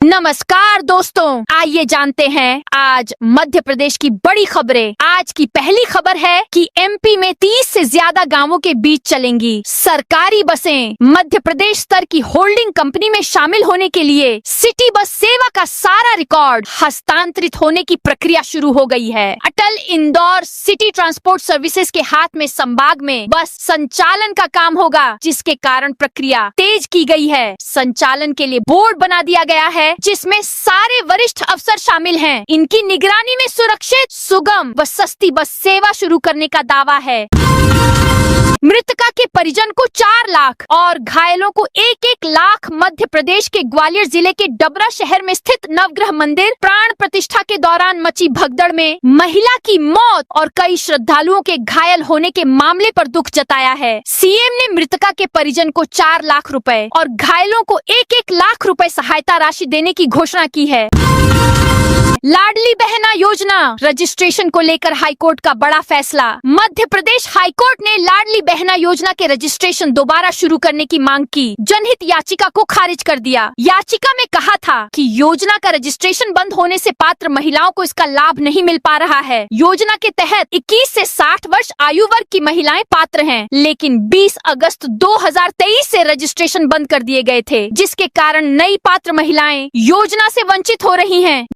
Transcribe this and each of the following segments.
नमस्कार दोस्तों, आइए जानते हैं आज मध्य प्रदेश की बड़ी खबरें। आज की पहली खबर है कि एमपी में 30 से ज्यादा गांवों के बीच चलेंगी सरकारी बसें। मध्य प्रदेश स्तर की होल्डिंग कंपनी में शामिल होने के लिए सिटी बस सेवा का सारा रिकॉर्ड हस्तांतरित होने की प्रक्रिया शुरू हो गई है। अटल इंदौर सिटी ट्रांसपोर्ट सर्विसेज के हाथ में संभाग में बस संचालन का काम होगा, जिसके कारण प्रक्रिया तेज की गई है। संचालन के लिए बोर्ड बना दिया गया है जिसमें सारे वरिष्ठ अफसर शामिल हैं। इनकी निगरानी में सुरक्षित, सुगम व सस्ती बस सेवा शुरू करने का दावा है। मृतका के परिजन को 4 लाख और घायलों को 1-1 लाख। मध्य प्रदेश के ग्वालियर जिले के डबरा शहर में स्थित नवग्रह मंदिर प्राण प्रतिष्ठा के दौरान मची भगदड़ में महिला की मौत और कई श्रद्धालुओं के घायल होने के मामले पर दुख जताया है। सीएम ने मृतका के परिजन को 4 लाख रुपए और घायलों को 1-1 लाख रुपए सहायता राशि देने की घोषणा की है। लाडली बहना योजना रजिस्ट्रेशन को लेकर हाईकोर्ट का बड़ा फैसला। मध्य प्रदेश हाईकोर्ट ने लाडली बहना योजना के रजिस्ट्रेशन दोबारा शुरू करने की मांग की जनहित याचिका को खारिज कर दिया। याचिका में कहा था कि योजना का रजिस्ट्रेशन बंद होने से पात्र महिलाओं को इसका लाभ नहीं मिल पा रहा है। योजना के तहत 21 से 60 वर्ष आयु वर्ग की महिलाएं पात्र हैं, लेकिन 20 अगस्त 2023 से रजिस्ट्रेशन बंद कर दिए गए थे, जिसके कारण नई पात्र महिलाएं योजना से वंचित हो रही हैं।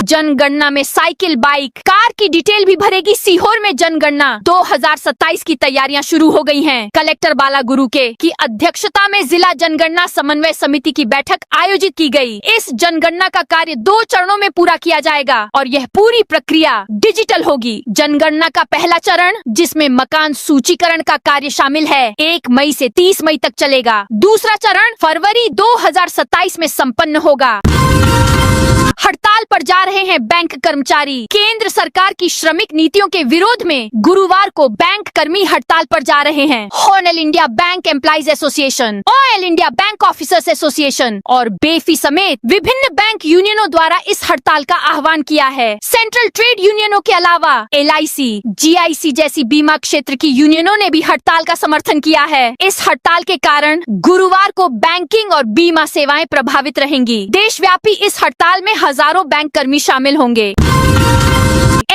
जनगणना में साइकिल, बाइक, कार की डिटेल भी भरेगी। सीहोर में जनगणना 2027 की तैयारियां शुरू हो गई हैं। कलेक्टर बाला गुरु के की अध्यक्षता में जिला जनगणना समन्वय समिति की बैठक आयोजित की गई। इस जनगणना का कार्य 2 चरणों में पूरा किया जाएगा और यह पूरी प्रक्रिया डिजिटल होगी। जनगणना का पहला चरण, जिसमें मकान सूचीकरण का कार्य शामिल है, 1 मई से 30 मई तक चलेगा। दूसरा चरण फरवरी 2027 में संपन्न होगा। हड़ताल पर जा रहे हैं बैंक कर्मचारी। केंद्र सरकार की श्रमिक नीतियों के विरोध में गुरुवार को बैंक कर्मी हड़ताल पर जा रहे हैं। All India bank employees association, all India bank officers association और बेफी समेत विभिन्न बैंक यूनियनों द्वारा इस हड़ताल का आह्वान किया है। सेंट्रल ट्रेड यूनियनों के अलावा LIC, GIC जैसी बीमा क्षेत्र की यूनियनों ने भी हड़ताल का समर्थन किया है। इस हड़ताल के कारण गुरुवार को बैंकिंग और बीमा सेवाएं प्रभावित रहेंगी। देशव्यापी इस हड़ताल में हजारों बैंक कर्मी शामिल होंगे।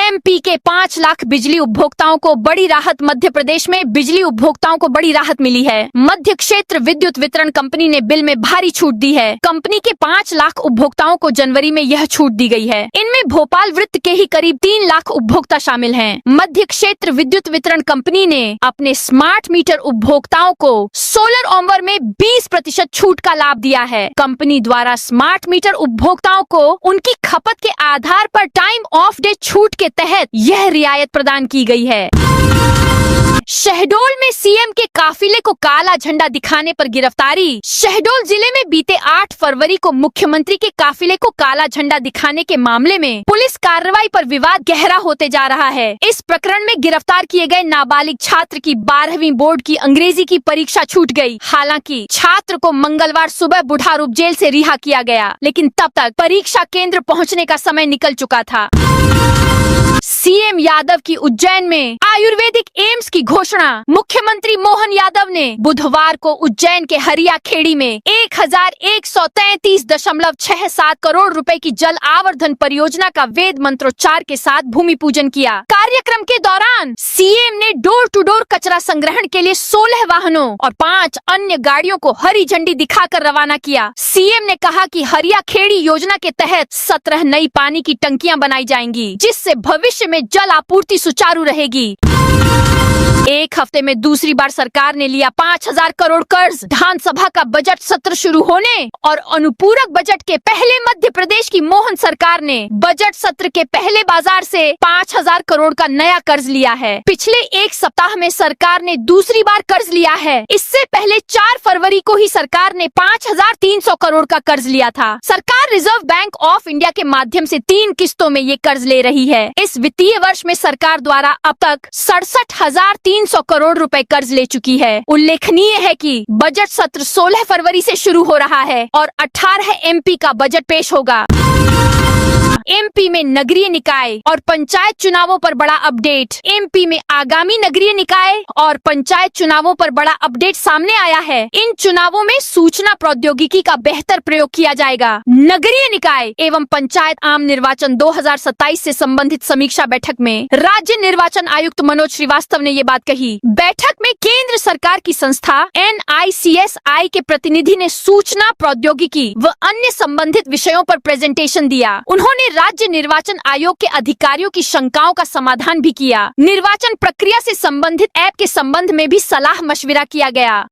MP के 5 लाख बिजली उपभोक्ताओं को बड़ी राहत। मध्य प्रदेश में बिजली उपभोक्ताओं को बड़ी राहत मिली है। मध्य क्षेत्र विद्युत वितरण कंपनी ने बिल में भारी छूट दी है। कंपनी के 5 लाख उपभोक्ताओं को जनवरी में यह छूट दी गई है। इनमें भोपाल वृत्त के ही करीब 3 लाख उपभोक्ता शामिल हैं। मध्य क्षेत्र विद्युत वितरण कंपनी ने अपने स्मार्ट मीटर उपभोक्ताओं को सोलर ऑम्बर में 20% छूट का लाभ दिया है। कंपनी द्वारा स्मार्ट मीटर उपभोक्ताओं को उनकी खपत के आधार पर टाइम ऑफ डे छूट के तहत यह रियायत प्रदान की गई है। शहडोल में सीएम के काफिले को काला झंडा दिखाने पर गिरफ्तारी। शहडोल जिले में बीते 8 फरवरी को मुख्यमंत्री के काफिले को काला झंडा दिखाने के मामले में पुलिस कार्रवाई पर विवाद गहरा होते जा रहा है। इस प्रकरण में गिरफ्तार किए गए नाबालिग छात्र की 12वीं बोर्ड की अंग्रेजी की परीक्षा छूट गई। हालांकि छात्र को मंगलवार सुबह बुढ़ारूप जेल से रिहा किया गया, लेकिन तब तक परीक्षा केंद्र पहुँचने का समय निकल चुका था। सीएम यादव की उज्जैन में आयुर्वेदिक एम्स की घोषणा। मुख्यमंत्री मोहन यादव ने बुधवार को उज्जैन के हरिया खेड़ी में 1133.67 करोड़ रुपए की जल आवर्धन परियोजना का वेद मंत्रोच्चार के साथ भूमि पूजन किया। कार्यक्रम के दौरान सीएम ने डोर टू डोर कचरा संग्रहण के लिए 16 वाहनों और 5 अन्य गाड़ियों को हरी झंडी दिखाकर रवाना किया। सीएम ने कहा कि हरिया खेड़ी योजना के तहत 17 नई पानी की टंकियां बनाई जाएंगी, जिससे भविष्य में जल आपूर्ति सुचारू रहेगी। एक हफ्ते में दूसरी बार सरकार ने लिया 5000 करोड़ कर्ज। विधानसभा का बजट सत्र शुरू होने और अनुपूरक बजट के पहले मध्य प्रदेश की मोहन सरकार ने बजट सत्र के पहले बाजार से 5000 करोड़ का नया कर्ज लिया है। पिछले एक सप्ताह में सरकार ने दूसरी बार कर्ज लिया है। इससे पहले 4 फरवरी को ही सरकार ने 5300 करोड़ का कर्ज लिया था। सरकार रिजर्व बैंक ऑफ इंडिया के माध्यम से 3 किस्तों में ये कर्ज ले रही है। इस वित्तीय वर्ष में सरकार द्वारा अब तक 67,300 करोड़ रुपए कर्ज ले चुकी है। उल्लेखनीय है कि बजट सत्र 16 फरवरी से शुरू हो रहा है और 18 MP का बजट पेश होगा। एमपी में नगरीय निकाय और पंचायत चुनावों पर बड़ा अपडेट। एमपी में आगामी नगरीय निकाय और पंचायत चुनावों पर बड़ा अपडेट सामने आया है। इन चुनावों में सूचना प्रौद्योगिकी का बेहतर प्रयोग किया जाएगा। नगरीय निकाय एवं पंचायत आम निर्वाचन 2027 से संबंधित समीक्षा बैठक में राज्य निर्वाचन आयुक्त मनोज श्रीवास्तव ने ये बात कही। बैठक में केंद्र सरकार की संस्था NICSI के प्रतिनिधि ने सूचना प्रौद्योगिकी व अन्य संबंधित विषयों पर प्रेजेंटेशन दिया। उन्होंने राज्य निर्वाचन आयोग के अधिकारियों की शंकाओं का समाधान भी किया। निर्वाचन प्रक्रिया से संबंधित ऐप के संबंध में भी सलाह मशविरा किया गया।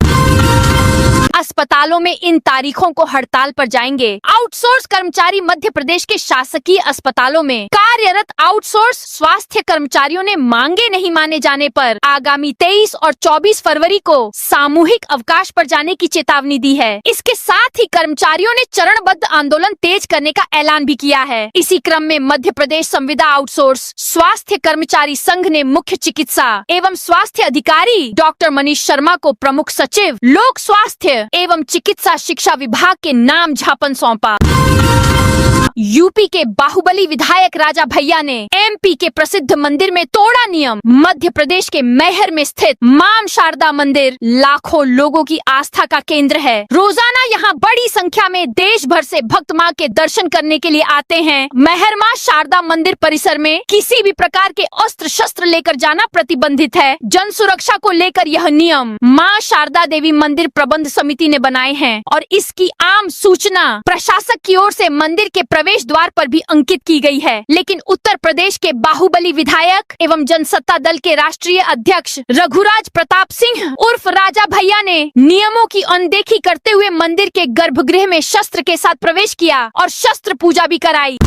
अस्पतालों में इन तारीखों को हड़ताल पर जाएंगे। आउटसोर्स कर्मचारी मध्य प्रदेश के शासकीय अस्पतालों में कार्यरत आउटसोर्स स्वास्थ्य कर्मचारियों ने मांगे नहीं माने जाने पर आगामी 23 और 24 फरवरी को सामूहिक अवकाश पर जाने की चेतावनी दी है। इसके साथ ही कर्मचारियों ने चरणबद्ध आंदोलन तेज करने का ऐलान भी किया है। इसी क्रम में मध्य प्रदेश संविदा आउटसोर्स स्वास्थ्य कर्मचारी संघ ने मुख्य चिकित्सा एवं स्वास्थ्य अधिकारी डॉक्टर मनीष शर्मा को प्रमुख सचिव लोक स्वास्थ्य एवं चिकित्सा शिक्षा विभाग के नाम झापन सौंपा। यूपी के बाहुबली विधायक राजा भैया ने एमपी के प्रसिद्ध मंदिर में तोड़ा नियम। मध्य प्रदेश के मैहर में स्थित मां शारदा मंदिर लाखों लोगों की आस्था का केंद्र है। रोजाना यहाँ बड़ी संख्या में देश भर से भक्त मां के दर्शन करने के लिए आते हैं। मैहर मां शारदा मंदिर परिसर में किसी भी प्रकार के अस्त्र शस्त्र लेकर जाना प्रतिबंधित है। जन सुरक्षा को लेकर यह नियम मां शारदा देवी मंदिर प्रबंध समिति ने बनाए हैं और इसकी आम सूचना प्रशासक की ओर से मंदिर के प्रवेश द्वार पर भी अंकित की गई है। लेकिन उत्तर प्रदेश के बाहुबली विधायक एवं जनसत्ता दल के राष्ट्रीय अध्यक्ष रघुराज प्रताप सिंह उर्फ राजा भैया ने नियमों की अनदेखी करते हुए मंदिर के गर्भगृह में शस्त्र के साथ प्रवेश किया और शस्त्र पूजा भी कराई।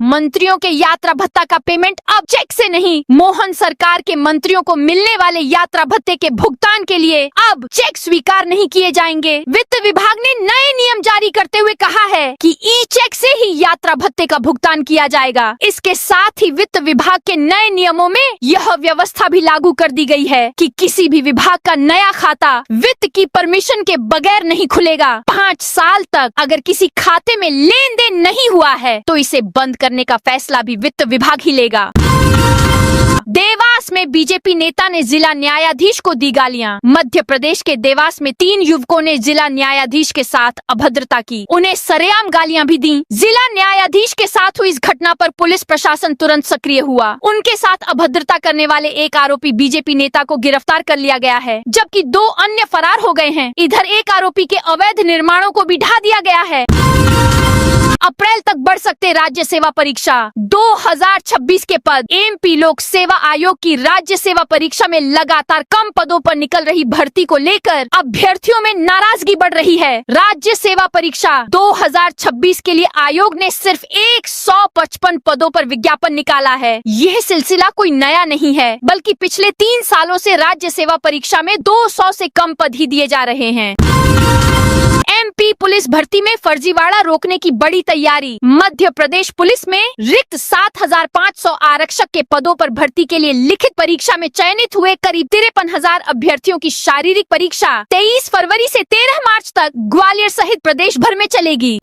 मंत्रियों के यात्रा भत्ता का पेमेंट अब चेक से नहीं। मोहन सरकार के मंत्रियों को मिलने वाले यात्रा भत्ते के भुगतान के लिए अब चेक स्वीकार नहीं किए जाएंगे। वित्त विभाग ने नए नियम जारी करते हुए कहा है कि ई चेक से ही यात्रा भत्ते का भुगतान किया जाएगा। इसके साथ ही वित्त विभाग के नए नियमों में यह व्यवस्था भी लागू कर दी गई है कि किसी भी विभाग का नया खाता वित्त की परमिशन के बगैर नहीं खुलेगा। 5 साल तक अगर किसी खाते में लेन देन नहीं हुआ है तो इसे बंद करने का फैसला भी वित्त विभाग ही लेगा। देवास में बीजेपी नेता ने जिला न्यायाधीश को दी गालियां। मध्य प्रदेश के देवास में 3 युवकों ने जिला न्यायाधीश के साथ अभद्रता की। उन्हें सरेआम गालियां भी दी। जिला न्यायाधीश के साथ हुई इस घटना पर पुलिस प्रशासन तुरंत सक्रिय हुआ। उनके साथ अभद्रता करने वाले एक आरोपी बीजेपी नेता को गिरफ्तार कर लिया गया है, जबकि 2 अन्य फरार हो गए हैं। इधर एक आरोपी के अवैध निर्माणों को भी ढा दिया गया है। अप्रैल तक बढ़ सकते राज्य सेवा परीक्षा। 2026 के पद। एमपी लोक सेवा आयोग की राज्य सेवा परीक्षा में लगातार कम पदों पर निकल रही भर्ती को लेकर अभ्यर्थियों में नाराजगी बढ़ रही है। राज्य सेवा परीक्षा 2026 के लिए आयोग ने सिर्फ 155 पदों पर विज्ञापन निकाला है। यह सिलसिला कोई नया नहीं है, बल्कि पिछले 3 सालों से राज्य सेवा परीक्षा में 200 से कम पद ही दिए जा रहे हैं। एमपी पुलिस भर्ती में फर्जीवाड़ा रोकने की बड़ी तैयारी। मध्य प्रदेश पुलिस में रिक्त 7,500 आरक्षक के पदों पर भर्ती के लिए लिखित परीक्षा में चयनित हुए करीब 53,000 अभ्यर्थियों की शारीरिक परीक्षा 23 फरवरी से 13 मार्च तक ग्वालियर सहित प्रदेश भर में चलेगी।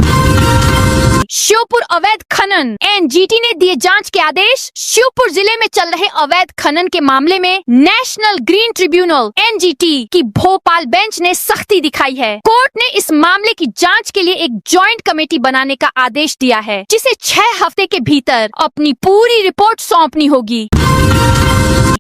श्योपुर अवैध खनन। एनजीटी ने दिए जांच के आदेश। श्योपुर जिले में चल रहे अवैध खनन के मामले में नेशनल ग्रीन ट्रिब्यूनल (एनजीटी) की भोपाल बेंच ने सख्ती दिखाई है। कोर्ट ने इस मामले की जांच के लिए एक जॉइंट कमेटी बनाने का आदेश दिया है, जिसे 6 हफ्ते के भीतर अपनी पूरी रिपोर्ट सौंपनी होगी।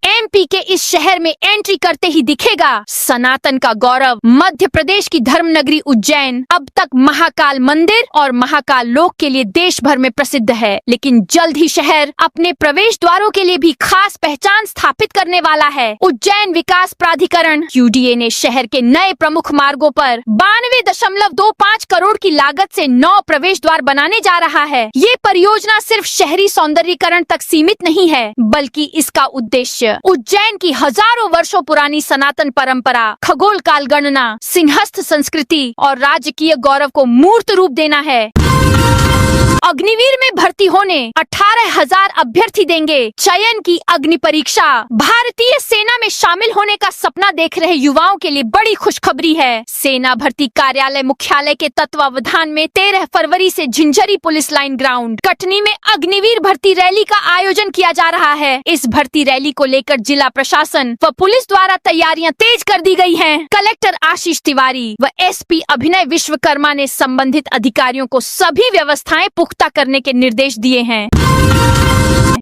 एमपी के इस शहर में एंट्री करते ही दिखेगा सनातन का गौरव। मध्य प्रदेश की धर्मनगरी उज्जैन अब तक महाकाल मंदिर और महाकाल लोक के लिए देश भर में प्रसिद्ध है, लेकिन जल्द ही शहर अपने प्रवेश द्वारों के लिए भी खास पहचान स्थापित करने वाला है। उज्जैन विकास प्राधिकरण (यूडीए) ने शहर के नए प्रमुख मार्गों पर 92.25 करोड़ की लागत से 9 प्रवेश द्वार बनाने जा रहा है। ये परियोजना सिर्फ शहरी सौंदर्यीकरण तक सीमित नहीं है, बल्कि इसका उद्देश्य उज्जैन की हजारों वर्षों पुरानी सनातन परंपरा, खगोल काल गणना, सिंहस्थ संस्कृति और राजकीय गौरव को मूर्त रूप देना है। अग्निवीर में भर्ती होने 18,000 अभ्यर्थी देंगे चयन की अग्नि परीक्षा। भारतीय सेना में शामिल होने का सपना देख रहे युवाओं के लिए बड़ी खुशखबरी है। सेना भर्ती कार्यालय मुख्यालय के तत्वावधान में 13 फरवरी से Jhinjhri police line ground Katni में अग्निवीर भर्ती रैली का आयोजन किया जा रहा है। इस भर्ती रैली को लेकर जिला प्रशासन व पुलिस द्वारा तैयारियां तेज कर दी गई हैं। कलेक्टर आशीष तिवारी व एसपी अभिनय विश्वकर्मा ने संबंधित अधिकारियों को सभी व्यवस्थाएं पुख्ता करने के निर्देश दिए हैं।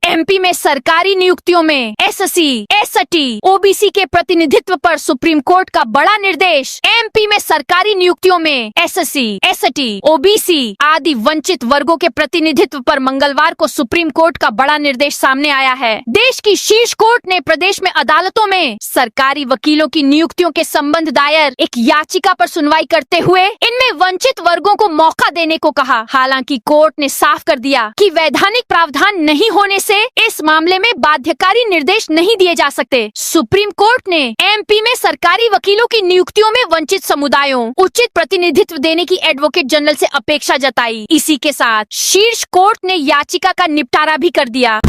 एमपी में सरकारी नियुक्तियों में एससी, एसटी, ओबीसी के प्रतिनिधित्व पर सुप्रीम कोर्ट का बड़ा निर्देश। एमपी में सरकारी नियुक्तियों में एससी, एसटी, ओबीसी आदि वंचित वर्गों के प्रतिनिधित्व पर मंगलवार को सुप्रीम कोर्ट का बड़ा निर्देश सामने आया है। देश की शीर्ष कोर्ट ने प्रदेश में अदालतों में सरकारी वकीलों की नियुक्तियों के संबंध दायर एक याचिका पर सुनवाई करते हुए इनमें वंचित वर्गों को मौका देने को कहा। हालांकि कोर्ट ने साफ कर दिया कि वैधानिक प्रावधान नहीं होने से इस मामले में बाध्यकारी निर्देश नहीं दिए जा सकते। सुप्रीम कोर्ट ने एमपी में सरकारी वकीलों की नियुक्तियों में वंचित समुदायों उचित प्रतिनिधित्व देने की एडवोकेट जनरल से अपेक्षा जताई। इसी के साथ शीर्ष कोर्ट ने याचिका का निपटारा भी कर दिया।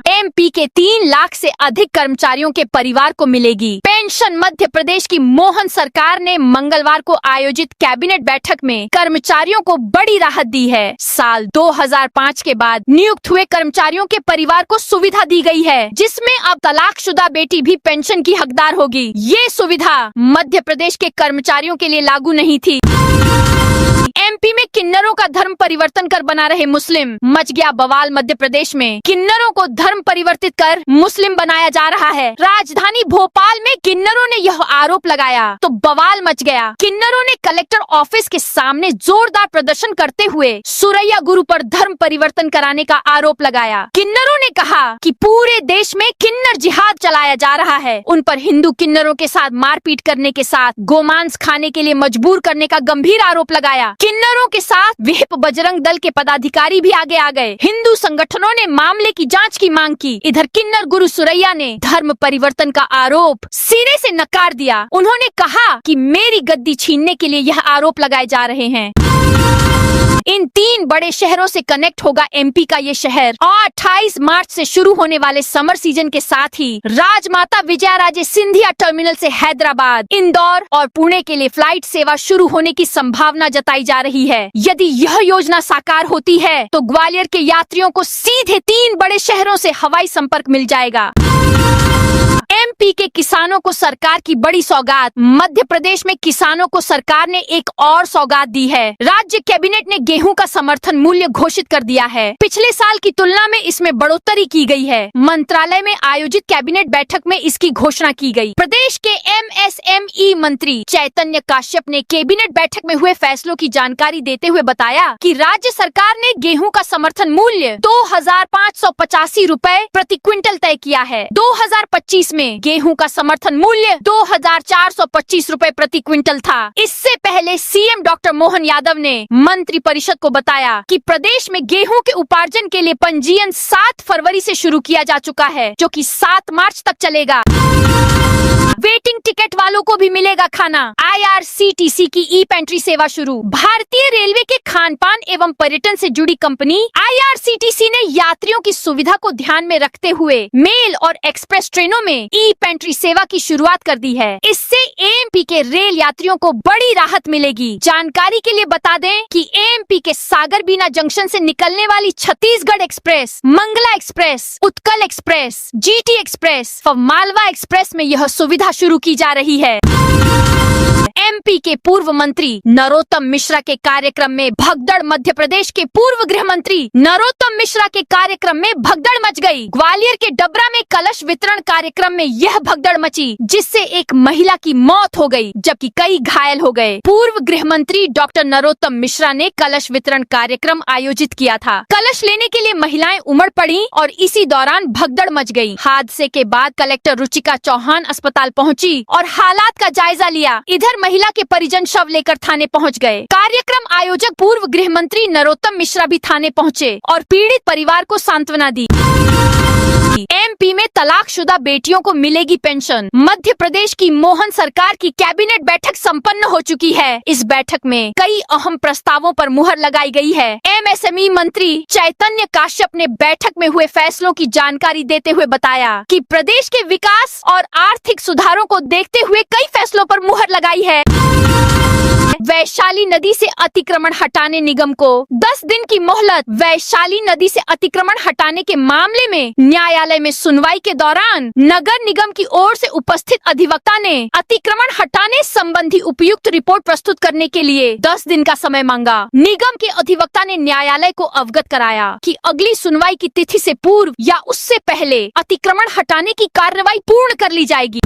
एमपी के 3 लाख से अधिक कर्मचारियों के परिवार को मिलेगी पेंशन। मध्य प्रदेश की मोहन सरकार ने मंगलवार को आयोजित कैबिनेट बैठक में कर्मचारियों को बड़ी राहत दी है। साल 2005 के बाद नियुक्त हुए कर्मचारियों के परिवार को सुविधा दी गई है, जिसमें अब तलाकशुदा बेटी भी पेंशन की हकदार होगी। ये सुविधा मध्य प्रदेश के कर्मचारियों के लिए लागू नहीं थी। एमपी में किन्नरों का धर्म परिवर्तन कर बना रहे मुस्लिम, मच गया बवाल। मध्य प्रदेश में किन्नरों को धर्म परिवर्तित कर मुस्लिम बनाया जा रहा है। राजधानी भोपाल में किन्नरों ने यह आरोप लगाया तो बवाल मच गया। किन्नरों ने कलेक्टर ऑफिस के सामने जोरदार प्रदर्शन करते हुए सुरैया गुरु पर धर्म परिवर्तन कराने का आरोप लगाया। किन्नरों ने कहा कि पूरे देश में किन्नर जिहाद चलाया जा रहा है। उन पर हिंदू किन्नरों के साथ मारपीट करने के साथ गोमांस खाने के लिए मजबूर करने का गंभीर आरोप लगाया। किन्नरों के साथ विहिप बजरंग दल के पदाधिकारी भी आगे आ गए। हिंदू संगठनों ने मामले की जांच की मांग की। इधर किन्नर गुरु सुरैया ने धर्म परिवर्तन का आरोप सिरे से नकार दिया। उन्होंने कहा कि मेरी गद्दी छीनने के लिए यह आरोप लगाए जा रहे हैं। इन 3 बड़े शहरों से कनेक्ट होगा एमपी का ये शहर और 28 मार्च से शुरू होने वाले समर सीजन के साथ ही राजमाता विजयाराजे सिंधिया टर्मिनल से हैदराबाद, इंदौर और पुणे के लिए फ्लाइट सेवा शुरू होने की संभावना जताई जा रही है। यदि यह योजना साकार होती है तो ग्वालियर के यात्रियों को सीधे 3 बड़े शहरों से हवाई संपर्क मिल जाएगा। एमपी के किसानों को सरकार की बड़ी सौगात। मध्य प्रदेश में किसानों को सरकार ने एक और सौगात दी है। राज्य कैबिनेट ने गेहूं का समर्थन मूल्य घोषित कर दिया है। पिछले साल की तुलना में इसमें बढ़ोतरी की गई है। मंत्रालय में आयोजित कैबिनेट बैठक में इसकी घोषणा की गई। प्रदेश के एमएसएमई मंत्री चैतन्य काश्यप ने कैबिनेट बैठक में हुए फैसलों की जानकारी देते हुए बताया कि राज्य सरकार ने गेहूं का समर्थन मूल्य 2,585 रुपए प्रति क्विंटल तय किया है। 2025 में गेहूं का समर्थन मूल्य 2,425 रुपए प्रति क्विंटल था। इससे पहले सीएम डॉक्टर मोहन यादव ने मंत्री परिषद को बताया कि प्रदेश में गेहूं के उपार्जन के लिए पंजीयन 7 फरवरी से शुरू किया जा चुका है, जो कि 7 मार्च तक चलेगा। वेटिंग टिकट वालों को भी मिलेगा खाना। आईआरसीटीसी की ई पेंट्री सेवा शुरू। भारतीय रेलवे के खान पान एवं पर्यटन से जुड़ी कंपनी आईआरसीटीसी ने यात्रियों की सुविधा को ध्यान में रखते हुए मेल और एक्सप्रेस ट्रेनों में ई पेंट्री सेवा की शुरुआत कर दी है। इससे एमपी के रेल यात्रियों को बड़ी राहत मिलेगी। जानकारी के लिए बता दें कि एमपी के सागरबीना जंक्शन से निकलने वाली Chhattisgarh express, Mangala express, Utkal express, GT express व मालवा एक्सप्रेस में यह सुविधा शुरू की जा रही है। एमपी के पूर्व मंत्री नरोत्तम मिश्रा के कार्यक्रम में भगदड़। मध्य प्रदेश के पूर्व गृह मंत्री नरोत्तम मिश्रा के कार्यक्रम में भगदड़ मच गई। ग्वालियर के डबरा में कलश वितरण कार्यक्रम में यह भगदड़ मची, जिससे एक महिला की मौत हो गई जबकि कई घायल हो गए। पूर्व गृह मंत्री डॉक्टर नरोत्तम मिश्रा ने कलश वितरण कार्यक्रम आयोजित किया था। कलश लेने के लिए महिलाएं उमड़ पड़ी और इसी दौरान भगदड़ मच गई। हादसे के बाद कलेक्टर रुचिका चौहान अस्पताल पहुंची और हालात का जायजा लिया। इधर महिला के परिजन शव लेकर थाने पहुंच गए। कार्यक्रम आयोजक पूर्व गृह मंत्री नरोत्तम मिश्रा भी थाने पहुंचे और पीड़ित परिवार को सांत्वना दी। एमपी में तलाकशुदा बेटियों को मिलेगी पेंशन। मध्य प्रदेश की मोहन सरकार की कैबिनेट बैठक संपन्न हो चुकी है। इस बैठक में कई अहम प्रस्तावों पर मुहर लगाई गई है। एमएसएमई मंत्री चैतन्य काश्यप ने बैठक में हुए फैसलों की जानकारी देते हुए बताया कि प्रदेश के विकास और आर्थिक सुधारों को देखते हुए कई फैसलों पर मुहर लगाई है। वैशाली नदी से अतिक्रमण हटाने निगम को 10 दिन की मोहलत। वैशाली नदी से अतिक्रमण हटाने के मामले में न्यायालय में सुनवाई के दौरान नगर निगम की ओर से उपस्थित अधिवक्ता ने अतिक्रमण हटाने संबंधी उपयुक्त रिपोर्ट प्रस्तुत करने के लिए 10 दिन का समय मांगा। निगम के अधिवक्ता ने न्यायालय को अवगत कराया कि अगली सुनवाई की तिथि से पूर्व या उससे पहले अतिक्रमण हटाने की कार्रवाई पूर्ण कर ली जाएगी।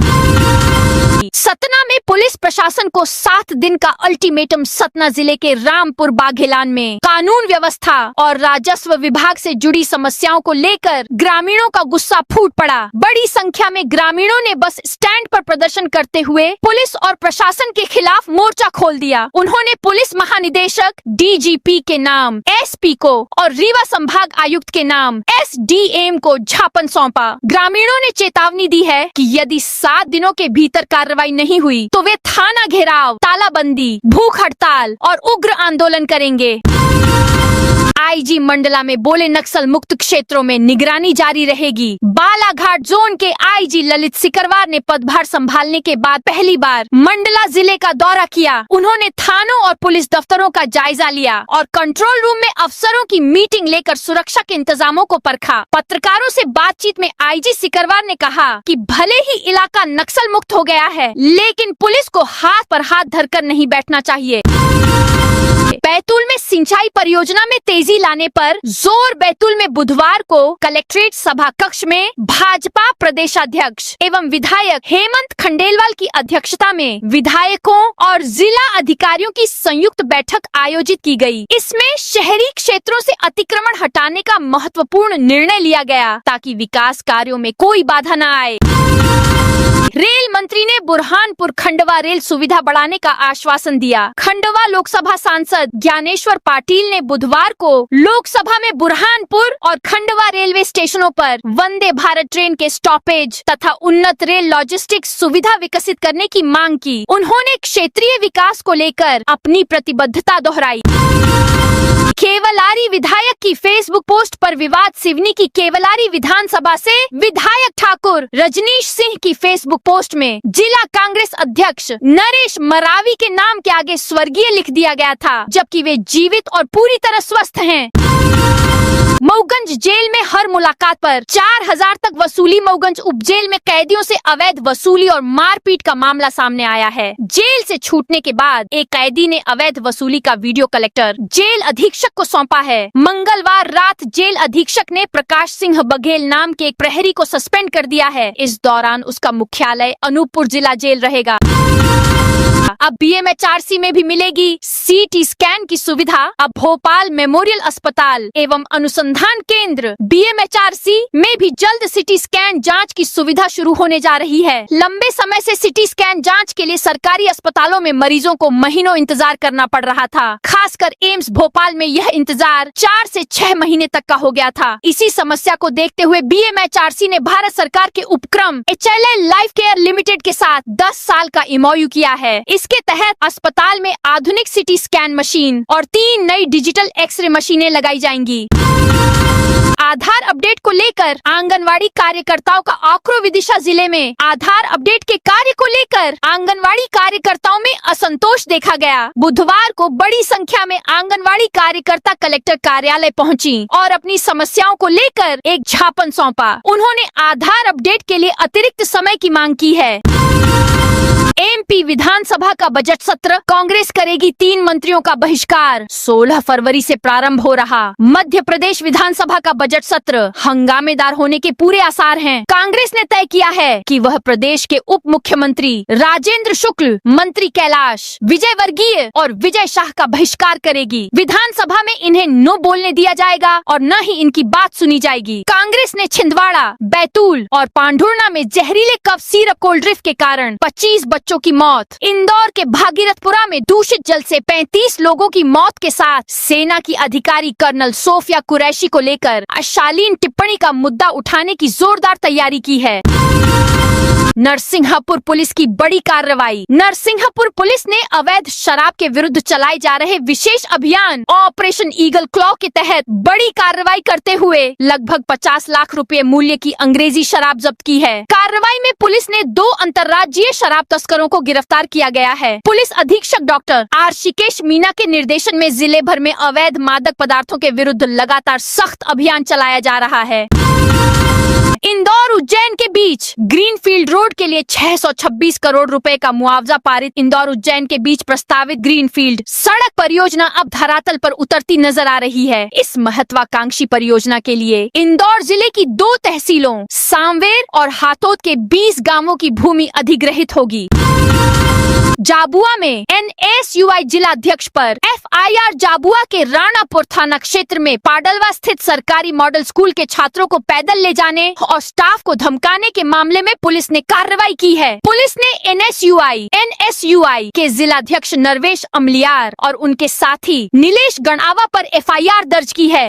सतना में पुलिस प्रशासन को 7 दिन का अल्टीमेटम। सतना जिले के रामपुर बाघेलान में कानून व्यवस्था और राजस्व विभाग से जुड़ी समस्याओं को लेकर ग्रामीणों का गुस्सा फूट पड़ा। बड़ी संख्या में ग्रामीणों ने बस स्टैंड पर प्रदर्शन करते हुए पुलिस और प्रशासन के खिलाफ मोर्चा खोल दिया। उन्होंने पुलिस महानिदेशक डीजीपी के नाम एसपी को और रीवा संभाग आयुक्त के नाम एसडीएम को ज्ञापन सौंपा। ग्रामीणों ने चेतावनी दी है कि यदि 7 दिनों के भीतर कार्रवाई नहीं हुई तो वे थाना घेराव, तालाबंदी, भूख हड़ताल और उग्र आंदोलन करेंगे। आईजी मंडला में बोले नक्सल मुक्त क्षेत्रों में निगरानी जारी रहेगी। बालाघाट जोन के आईजी ललित सिकरवार ने पदभार संभालने के बाद पहली बार मंडला जिले का दौरा किया। उन्होंने थानों और पुलिस दफ्तरों का जायजा लिया और कंट्रोल रूम में अफसरों की मीटिंग लेकर सुरक्षा के इंतजामों को परखा। पत्रकारों से बातचीत में आईजी सिकरवार ने कहा कि भले ही इलाका नक्सल मुक्त हो गया है, लेकिन पुलिस को हाथ पर हाथ धरकर नहीं बैठना चाहिए। बैतूल में सिंचाई परियोजना में तेजी लाने पर जोर। बैतूल में बुधवार को कलेक्ट्रेट सभा कक्ष में भाजपा प्रदेशाध्यक्ष एवं विधायक हेमंत खंडेलवाल की अध्यक्षता में विधायकों और जिला अधिकारियों की संयुक्त बैठक आयोजित की गई। इसमें शहरी क्षेत्रों से अतिक्रमण हटाने का महत्वपूर्ण निर्णय लिया गया ताकि विकास कार्यों में कोई बाधा न आए। रेल मंत्री ने बुरहानपुर खंडवा रेल सुविधा बढ़ाने का आश्वासन दिया। खंडवा लोकसभा सांसद ज्ञानेश्वर पाटिल ने बुधवार को लोकसभा में बुरहानपुर और खंडवा रेलवे स्टेशनों पर वंदे भारत ट्रेन के स्टॉपेज तथा उन्नत रेल लॉजिस्टिक्स सुविधा विकसित करने की मांग की। उन्होंने क्षेत्रीय विकास को लेकर अपनी प्रतिबद्धता दोहराई। केवलारी विधायक की फेसबुक पोस्ट पर विवाद। सिवनी की केवलारी विधानसभा से विधायक ठाकुर रजनीश सिंह की फेसबुक पोस्ट में जिला कांग्रेस अध्यक्ष नरेश मरावी के नाम के आगे स्वर्गीय लिख दिया गया था, जबकि वे जीवित और पूरी तरह स्वस्थ हैं। मऊगंज जेल में हर मुलाकात पर 4000 तक वसूली। मऊगंज उपजेल में कैदियों से अवैध वसूली और मारपीट का मामला सामने आया है। जेल से छूटने के बाद एक कैदी ने अवैध वसूली का वीडियो कलेक्टर जेल अधीक्षक को सौंपा है। मंगलवार रात जेल अधीक्षक ने प्रकाश सिंह बघेल नाम के एक प्रहरी को सस्पेंड कर दिया है। इस दौरान उसका मुख्यालय अनूपपुर जिला जेल रहेगा। अब बीएमएचआरसी में भी मिलेगी सीटी स्कैन की सुविधा। अब भोपाल मेमोरियल अस्पताल एवं अनुसंधान केंद्र बीएमएचआरसी में भी जल्द सिटी स्कैन जांच की सुविधा शुरू होने जा रही है। लंबे समय से सिटी स्कैन जांच के लिए सरकारी अस्पतालों में मरीजों को महीनों इंतजार करना पड़ रहा था। खासकर एम्स भोपाल में यह इंतजार 4 से 6 महीने तक का हो गया था। इसी समस्या को देखते हुए बीएमएचआरसी ने भारत सरकार के उपक्रम HLL लाइफ केयर लिमिटेड के साथ 10 साल का MOU किया है। इसके तहत अस्पताल में आधुनिक सिटी स्कैन मशीन और 3 नई डिजिटल एक्सरे मशीनें लगाई जाएंगी। आधार अपडेट को लेकर आंगनवाड़ी कार्यकर्ताओं का आक्रोश। विदिशा जिले में आधार अपडेट के कार्य को लेकर आंगनवाड़ी कार्यकर्ताओं में असंतोष देखा गया। बुधवार को बड़ी संख्या में आंगनवाड़ी कार्यकर्ता कलेक्टर कार्यालय पहुंची और अपनी समस्याओं को लेकर एक ज्ञापन सौंपा। उन्होंने आधार अपडेट के लिए अतिरिक्त समय की मांग की है। एमपी विधानसभा का बजट सत्र। कांग्रेस करेगी 3 मंत्रियों का बहिष्कार। 16 फरवरी से प्रारंभ हो रहा मध्य प्रदेश विधानसभा का बजट सत्र हंगामेदार होने के पूरे आसार हैं। कांग्रेस ने तय किया है कि वह प्रदेश के उप मुख्यमंत्री राजेंद्र शुक्ल, मंत्री कैलाश विजयवर्गीय और विजय शाह का बहिष्कार करेगी। विधानसभा में इन्हें नो बोलने दिया जाएगा और न ही इनकी बात सुनी जाएगी। कांग्रेस ने छिंदवाड़ा, बैतूल और पांढुर्णा में जहरीले कफ सिरप कोल्ड ड्रिंक के कारण 25 बच्चों बच्चों की मौत। इंदौर के भागीरथपुरा में दूषित जल से 35 लोगों की मौत के साथ सेना की अधिकारी कर्नल सोफिया कुरैशी को लेकर अशालीन टिप्पणी का मुद्दा उठाने की जोरदार तैयारी की है। नरसिंहपुर पुलिस की बड़ी कार्रवाई। नरसिंहपुर पुलिस ने अवैध शराब के विरुद्ध चलाए जा रहे विशेष अभियान ऑपरेशन ईगल क्लॉ के तहत बड़ी कार्रवाई करते हुए लगभग 50 लाख रुपए मूल्य की अंग्रेजी शराब जब्त की है। कार्रवाई में पुलिस ने 2 अंतर्राज्यीय शराब तस्करों को गिरफ्तार किया गया है। पुलिस अधीक्षक डॉक्टर आशिकेश मीना के निर्देशन में जिले भर में अवैध मादक पदार्थों के विरुद्ध लगातार सख्त अभियान चलाया जा रहा है। इंदौर उज्जैन के बीच ग्रीनफील्ड रोड के लिए 626 करोड़ रुपए का मुआवजा पारित। इंदौर उज्जैन के बीच प्रस्तावित ग्रीनफील्ड सड़क परियोजना अब धरातल पर उतरती नजर आ रही है। इस महत्वाकांक्षी परियोजना के लिए इंदौर जिले की 2 तहसीलों सांवेर और हाथोद के 20 गांवों की भूमि अधिग्रहित होगी। जाबुआ में NSUI जिला अध्यक्ष पर FIR। जाबुआ के राणापुर थाना क्षेत्र में पाडलवा स्थित सरकारी मॉडल स्कूल के छात्रों को पैदल ले जाने और स्टाफ को धमकाने के मामले में पुलिस ने कार्रवाई की है। पुलिस ने NSUI के जिलाध्यक्ष नरवेश अमलियार और उनके साथी नीलेश गणावा पर FIR दर्ज की है।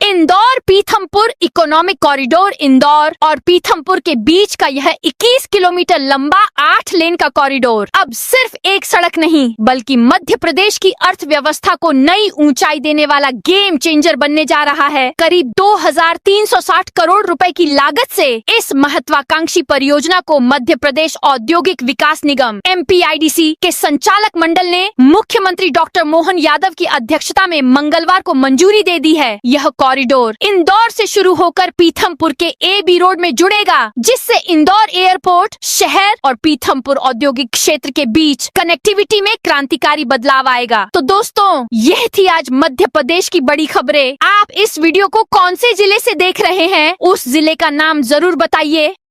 Indore Pithampur economic corridor. इंदौर और पीथमपुर के बीच का यह 21 किलोमीटर लंबा 8 लेन का कॉरिडोर अब सिर्फ एक सड़क नहीं बल्कि मध्य प्रदेश की अर्थव्यवस्था को नई ऊंचाई देने वाला गेम चेंजर बनने जा रहा है। करीब 2360 करोड़ रुपए की लागत से इस महत्वाकांक्षी परियोजना को मध्य प्रदेश औद्योगिक विकास निगम MPIDC के संचालक मंडल ने मुख्यमंत्री डॉक्टर मोहन यादव की अध्यक्षता में मंगलवार को मंजूरी दे दी है। यह कॉरिडोर इंदौर से शुरू होकर पीथमपुर के AB रोड में जुड़ेगा, जिससे इंदौर एयरपोर्ट शहर और पीथमपुर औद्योगिक क्षेत्र के बीच कनेक्टिविटी में क्रांतिकारी बदलाव आएगा। तो दोस्तों, यह थी आज मध्य प्रदेश की बड़ी खबरें। आप इस वीडियो को कौन से जिले से देख रहे हैं, उस जिले का नाम जरूर बताइए।